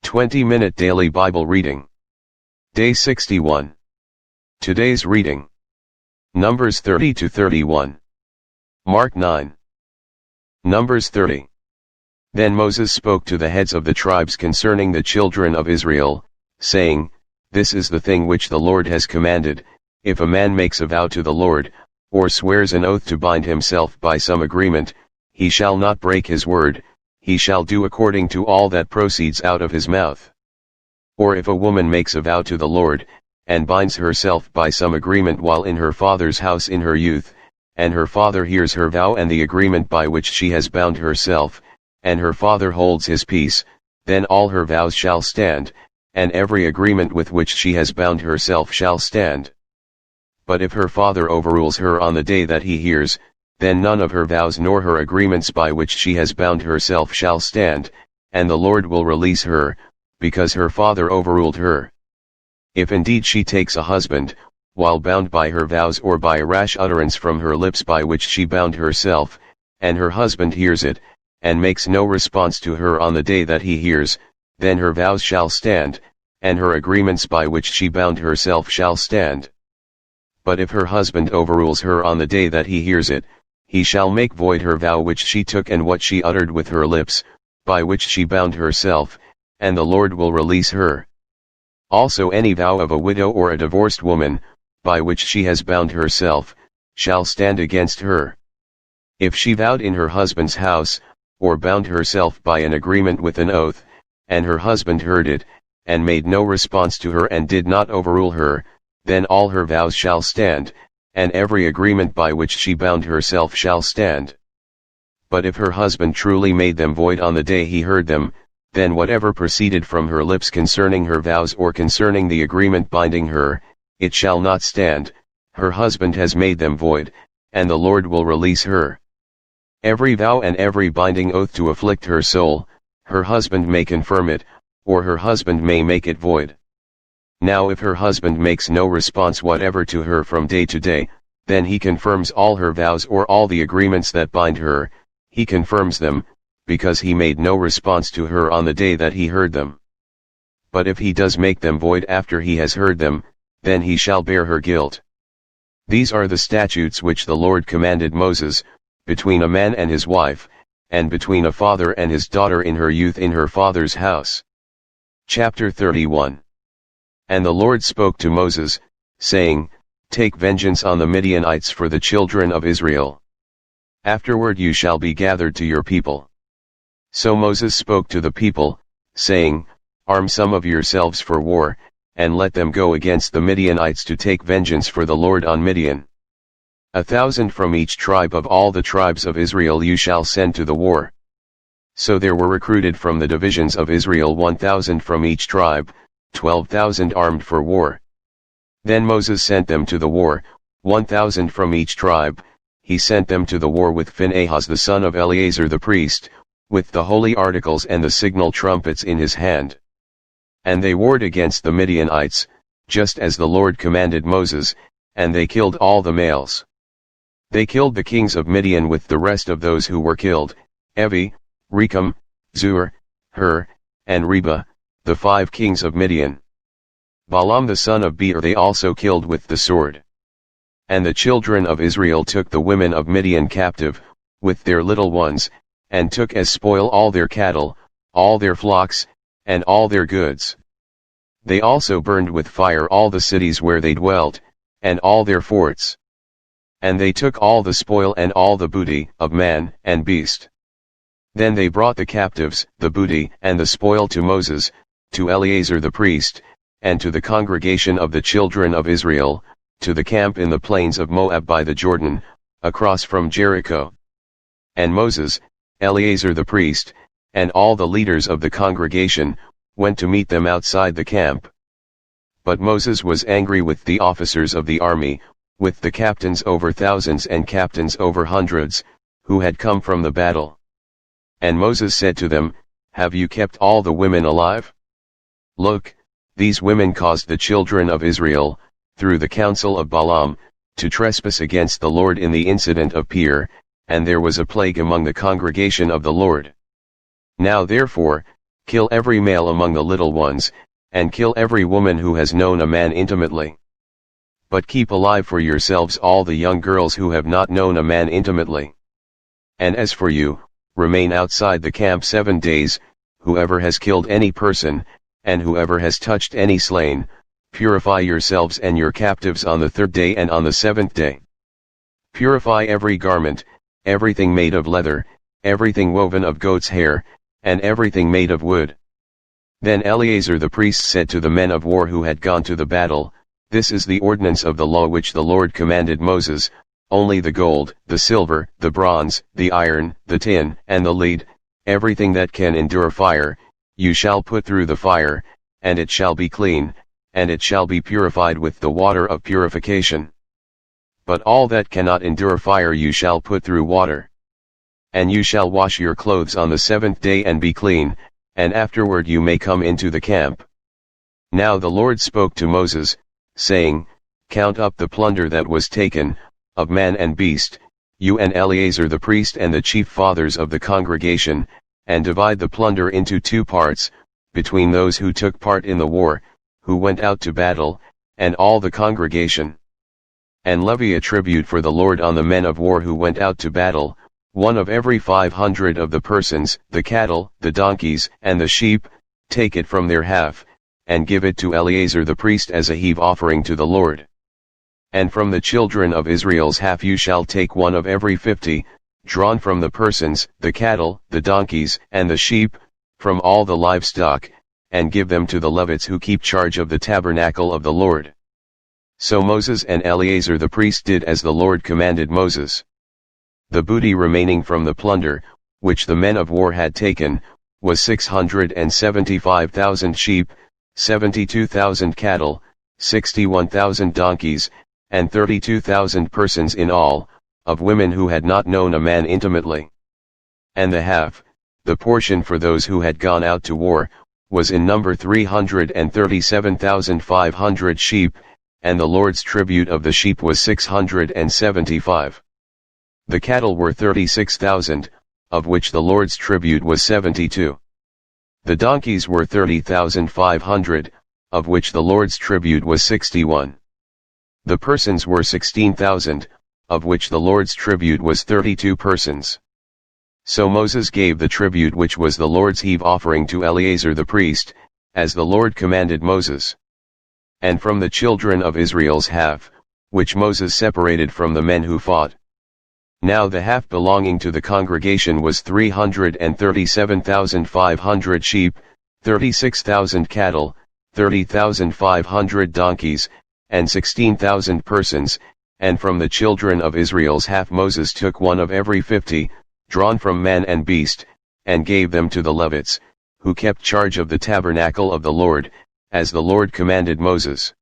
20-minute daily Bible reading. Day 61. Today's reading. Numbers 30 to 31. Mark 9. Numbers 30. Then Moses spoke to the heads of the tribes concerning the children of Israel, saying, This is the thing which the Lord has commanded: if a man makes a vow to the Lord, or swears an oath to bind himself by some agreement, he shall not break his word, he shall do according to all that proceeds out of his mouth. Or if a woman makes a vow to the Lord, and binds herself by some agreement while in her father's house in her youth, and her father hears her vow and the agreement by which she has bound herself, and her father holds his peace, then all her vows shall stand, and every agreement with which she has bound herself shall stand. But if her father overrules her on the day that he hears, then none of her vows nor her agreements by which she has bound herself shall stand, and the Lord will release her, because her father overruled her. If indeed she takes a husband, while bound by her vows or by a rash utterance from her lips by which she bound herself, and her husband hears it, and makes no response to her on the day that he hears, then her vows shall stand, and her agreements by which she bound herself shall stand. But if her husband overrules her on the day that he hears it, he shall make void her vow which she took and what she uttered with her lips, by which she bound herself, and the Lord will release her. Also any vow of a widow or a divorced woman, by which she has bound herself, shall stand against her. If she vowed in her husband's house, or bound herself by an agreement with an oath, and her husband heard it, and made no response to her and did not overrule her, then all her vows shall stand, and every agreement by which she bound herself shall stand. But if her husband truly made them void on the day he heard them, then whatever proceeded from her lips concerning her vows or concerning the agreement binding her, it shall not stand, her husband has made them void, and the Lord will release her. Every vow and every binding oath to afflict her soul, her husband may confirm it, or her husband may make it void. Now if her husband makes no response whatever to her from day to day, then he confirms all her vows or all the agreements that bind her, he confirms them, because he made no response to her on the day that he heard them. But if he does make them void after he has heard them, then he shall bear her guilt. These are the statutes which the Lord commanded Moses, between a man and his wife, and between a father and his daughter in her youth in her father's house. Chapter 31. And the Lord spoke to Moses, saying, Take vengeance on the Midianites for the children of Israel. Afterward you shall be gathered to your people. So Moses spoke to the people, saying, Arm some of yourselves for war, and let them go against the Midianites to take vengeance for the Lord on Midian. 1,000 from each tribe of all the tribes of Israel you shall send to the war. So there were recruited from the divisions of Israel 1,000 from each tribe, 12,000 armed for war. Then Moses sent them to the war, 1,000 from each tribe. He sent them to the war with Phinehas the son of Eleazar the priest, with the holy articles and the signal trumpets in his hand. And they warred against the Midianites, just as the Lord commanded Moses, and they killed all the males. They killed the kings of Midian with the rest of those who were killed, Evi, Rechem, Zur, Hur, and Reba, the 5 kings of Midian. Balaam the son of Beor they also killed with the sword. And the children of Israel took the women of Midian captive, with their little ones, and took as spoil all their cattle, all their flocks, and all their goods. They also burned with fire all the cities where they dwelt, and all their forts. And they took all the spoil and all the booty of man and beast. Then they brought the captives, the booty and the spoil to Moses, to Eleazar the priest, and to the congregation of the children of Israel, to the camp in the plains of Moab by the Jordan, across from Jericho. And Moses, Eleazar the priest, and all the leaders of the congregation, went to meet them outside the camp. But Moses was angry with the officers of the army, with the captains over thousands and captains over hundreds, who had come from the battle. And Moses said to them, Have you kept all the women alive? Look, these women caused the children of Israel, through the counsel of Balaam, to trespass against the Lord in the incident of Peor, and there was a plague among the congregation of the Lord. Now therefore, Kill every male among the little ones, and kill every woman who has known a man intimately. But keep alive for yourselves all the young girls who have not known a man intimately. And as for you, remain outside the camp 7 days, whoever has killed any person, and whoever has touched any slain, purify yourselves and your captives on the 3rd day and on the 7th day. Purify every garment, everything made of leather, everything woven of goat's hair, and everything made of wood. Then Eleazar the priest said to the men of war who had gone to the battle, This is the ordinance of the law which the Lord commanded Moses, only the gold, the silver, the bronze, the iron, the tin, and the lead, everything that can endure fire, you shall put through the fire, and it shall be clean, and it shall be purified with the water of purification. But all that cannot endure fire you shall put through water. And you shall wash your clothes on the 7th day and be clean, and afterward you may come into the camp. Now the Lord spoke to Moses, saying, Count up the plunder that was taken, of man and beast, you and Eleazar the priest and the chief fathers of the congregation, and divide the plunder into 2 parts, between those who took part in the war, who went out to battle, and all the congregation. And levy a tribute for the Lord on the men of war who went out to battle, 1 of every 500 of the persons, the cattle, the donkeys, and the sheep, take it from their half, and give it to Eleazar the priest as a heave offering to the Lord. And from the children of Israel's half you shall take 1 of every 50, drawn from the persons, the cattle, the donkeys, and the sheep, from all the livestock, and give them to the Levites who keep charge of the tabernacle of the Lord. So Moses and Eleazar the priest did as the Lord commanded Moses. The booty remaining from the plunder, which the men of war had taken, was 675,000 sheep, 72,000 cattle, 61,000 donkeys, and 32,000 persons in all, of women who had not known a man intimately. And the half, the portion for those who had gone out to war, was in number 337,500 sheep, and the Lord's tribute of the sheep was 675. The cattle were 36,000, of which the Lord's tribute was 72. The donkeys were 30,500, of which the Lord's tribute was 61. The persons were 16,000, of which the Lord's tribute was 32 persons. So Moses gave the tribute which was the Lord's heave offering to Eleazar the priest, as the Lord commanded Moses. And from the children of Israel's half, which Moses separated from the men who fought. Now the half belonging to the congregation was 337,500 sheep, 36,000 cattle, 30,500 donkeys, and 16,000 persons, and from the children of Israel's half Moses took 1 of every 50, drawn from man and beast, and gave them to the Levites, who kept charge of the tabernacle of the Lord, as the Lord commanded Moses.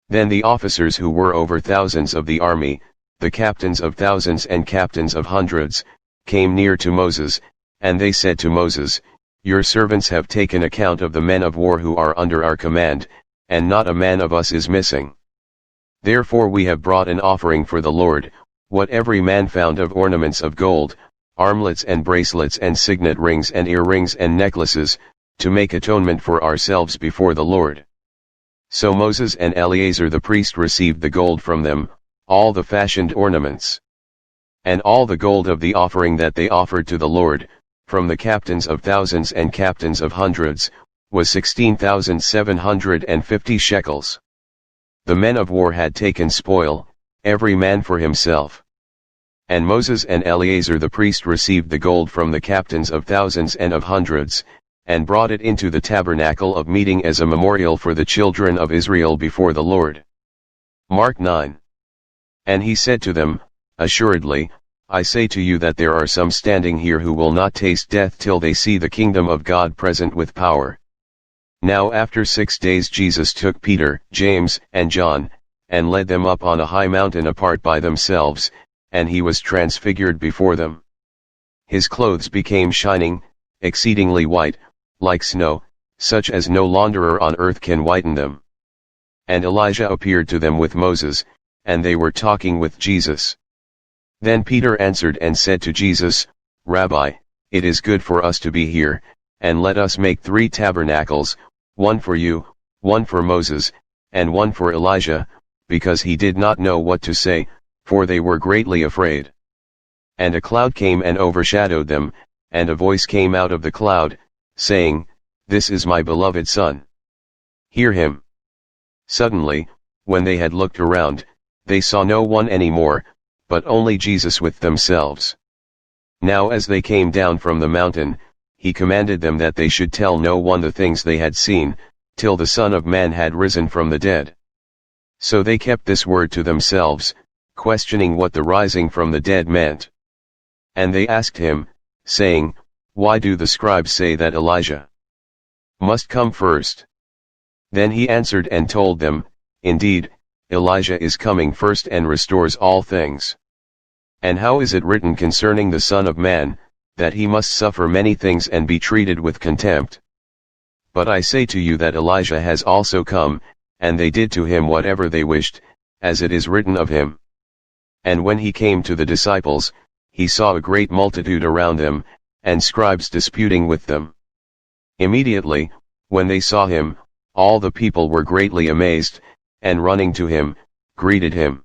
Then the officers who were over thousands of the army, the captains of thousands and captains of hundreds, came near to Moses, and they said to Moses, Your servants have taken account of the men of war who are under our command, and not a man of us is missing. Therefore we have brought an offering for the Lord, what every man found of ornaments of gold, armlets and bracelets and signet rings and earrings and necklaces, to make atonement for ourselves before the Lord. So Moses and Eleazar the priest received the gold from them, all the fashioned ornaments, and all the gold of the offering that they offered to the Lord, from the captains of thousands and captains of hundreds, was 16,750 shekels. The men of war had taken spoil, every man for himself. And Moses and Eleazar the priest received the gold from the captains of thousands and of hundreds, and brought it into the tabernacle of meeting as a memorial for the children of Israel before the Lord. Mark 9. And he said to them, Assuredly, I say to you that there are some standing here who will not taste death till they see the kingdom of God present with power. Now after 6 days Jesus took Peter, James, and John, and led them up on a high mountain apart by themselves, and he was transfigured before them. His clothes became shining, exceedingly white, like snow, such as no launderer on earth can whiten them. And Elijah appeared to them with Moses, and they were talking with Jesus. Then Peter answered and said to Jesus, Rabbi, it is good for us to be here, and let us make 3 tabernacles, one for you, one for Moses, and one for Elijah, because he did not know what to say, for they were greatly afraid. And a cloud came and overshadowed them, and a voice came out of the cloud, saying, This is my beloved Son. Hear him. Suddenly, when they had looked around, they saw no one any more, but only Jesus with themselves. Now as they came down from the mountain, he commanded them that they should tell no one the things they had seen, till the Son of Man had risen from the dead. So they kept this word to themselves, questioning what the rising from the dead meant. And they asked him, saying, Why do the scribes say that Elijah must come first? Then he answered and told them, Indeed, Elijah is coming first and restores all things. And how is it written concerning the Son of Man, that he must suffer many things and be treated with contempt? But I say to you that Elijah has also come, and they did to him whatever they wished, as it is written of him. And when he came to the disciples, he saw a great multitude around them, and scribes disputing with them. Immediately, when they saw him, all the people were greatly amazed, and running to him, greeted him.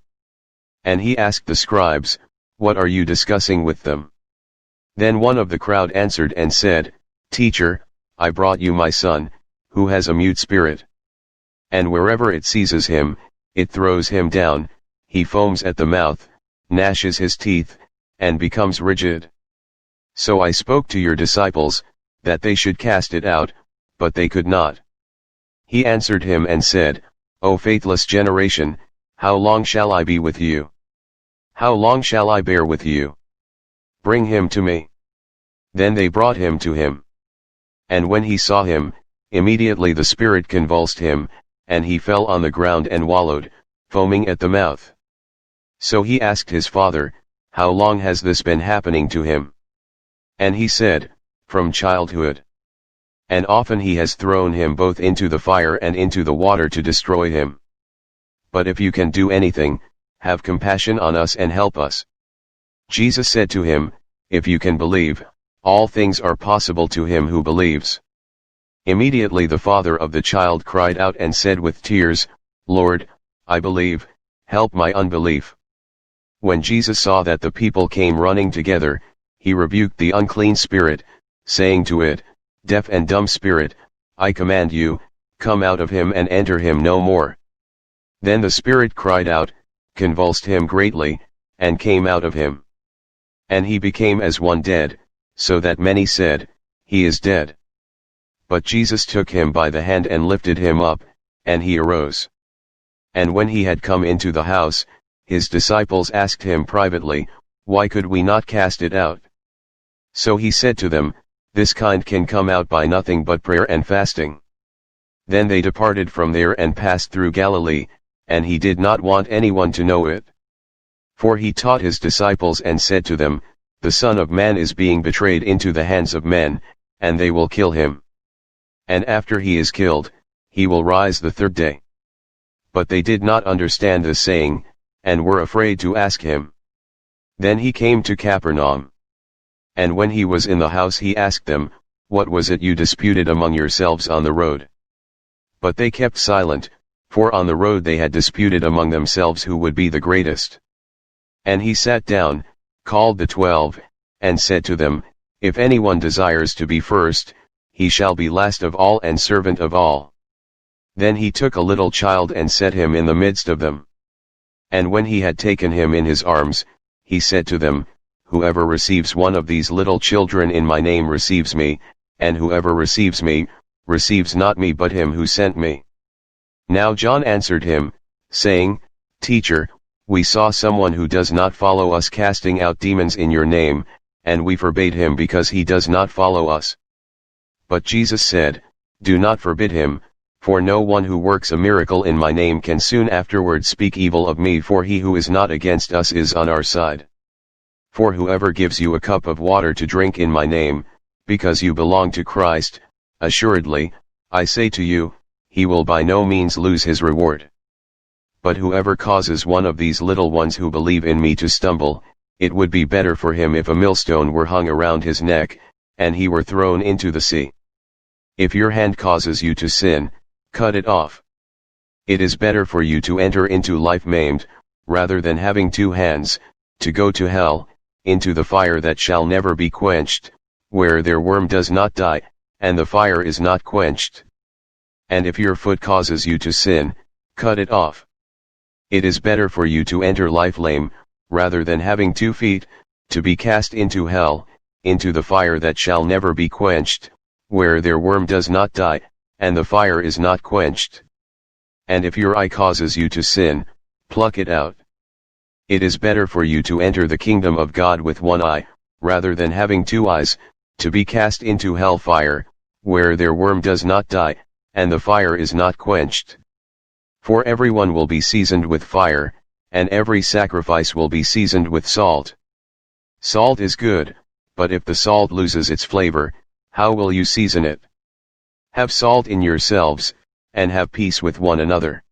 And he asked the scribes, What are you discussing with them? Then one of the crowd answered and said, Teacher, I brought you my son, who has a mute spirit. And wherever it seizes him, it throws him down, he foams at the mouth, gnashes his teeth, and becomes rigid. So I spoke to your disciples, that they should cast it out, but they could not. He answered him and said, O faithless generation, how long shall I be with you? How long shall I bear with you? Bring him to me. Then they brought him to him. And when he saw him, immediately the spirit convulsed him, and he fell on the ground and wallowed, foaming at the mouth. So he asked his father, How long has this been happening to him? And he said, From childhood. And often he has thrown him both into the fire and into the water to destroy him. But if you can do anything, have compassion on us and help us. Jesus said to him, If you can believe, all things are possible to him who believes. Immediately the father of the child cried out and said with tears, Lord, I believe, help my unbelief. When Jesus saw that the people came running together, he rebuked the unclean spirit, saying to it, Deaf and dumb spirit, I command you, come out of him and enter him no more. Then the spirit cried out, convulsed him greatly, and came out of him. And he became as one dead, so that many said, He is dead. But Jesus took him by the hand and lifted him up, and he arose. And when he had come into the house, his disciples asked him privately, Why could we not cast it out? So he said to them, This kind can come out by nothing but prayer and fasting. Then they departed from there and passed through Galilee, and he did not want anyone to know it. For he taught his disciples and said to them, The Son of Man is being betrayed into the hands of men, and they will kill him. And after he is killed, he will rise the third day. But they did not understand this saying, and were afraid to ask him. Then he came to Capernaum. And when he was in the house he asked them, What was it you disputed among yourselves on the road? But they kept silent, for on the road they had disputed among themselves who would be the greatest. And he sat down, called the 12, and said to them, If anyone desires to be first, he shall be last of all and servant of all. Then he took a little child and set him in the midst of them. And when he had taken him in his arms, he said to them, Whoever receives one of these little children in my name receives me, and whoever receives me, receives not me but him who sent me. Now John answered him, saying, Teacher, we saw someone who does not follow us casting out demons in your name, and we forbade him because he does not follow us. But Jesus said, Do not forbid him, for no one who works a miracle in my name can soon afterward speak evil of me, for he who is not against us is on our side. For whoever gives you a cup of water to drink in my name, because you belong to Christ, assuredly, I say to you, he will by no means lose his reward. But whoever causes one of these little ones who believe in me to stumble, it would be better for him if a millstone were hung around his neck, and he were thrown into the sea. If your hand causes you to sin, cut it off. It is better for you to enter into life maimed, rather than having two hands, to go to hell, into the fire that shall never be quenched, where their worm does not die, and the fire is not quenched. And if your foot causes you to sin, cut it off. It is better for you to enter life lame, rather than having 2 feet, to be cast into hell, into the fire that shall never be quenched, where their worm does not die, and the fire is not quenched. And if your eye causes you to sin, pluck it out. It is better for you to enter the kingdom of God with 1 eye, rather than having 2 eyes, to be cast into hell fire, where their worm does not die, and the fire is not quenched. For everyone will be seasoned with fire, and every sacrifice will be seasoned with salt. Salt is good, but if the salt loses its flavor, how will you season it? Have salt in yourselves, and have peace with one another.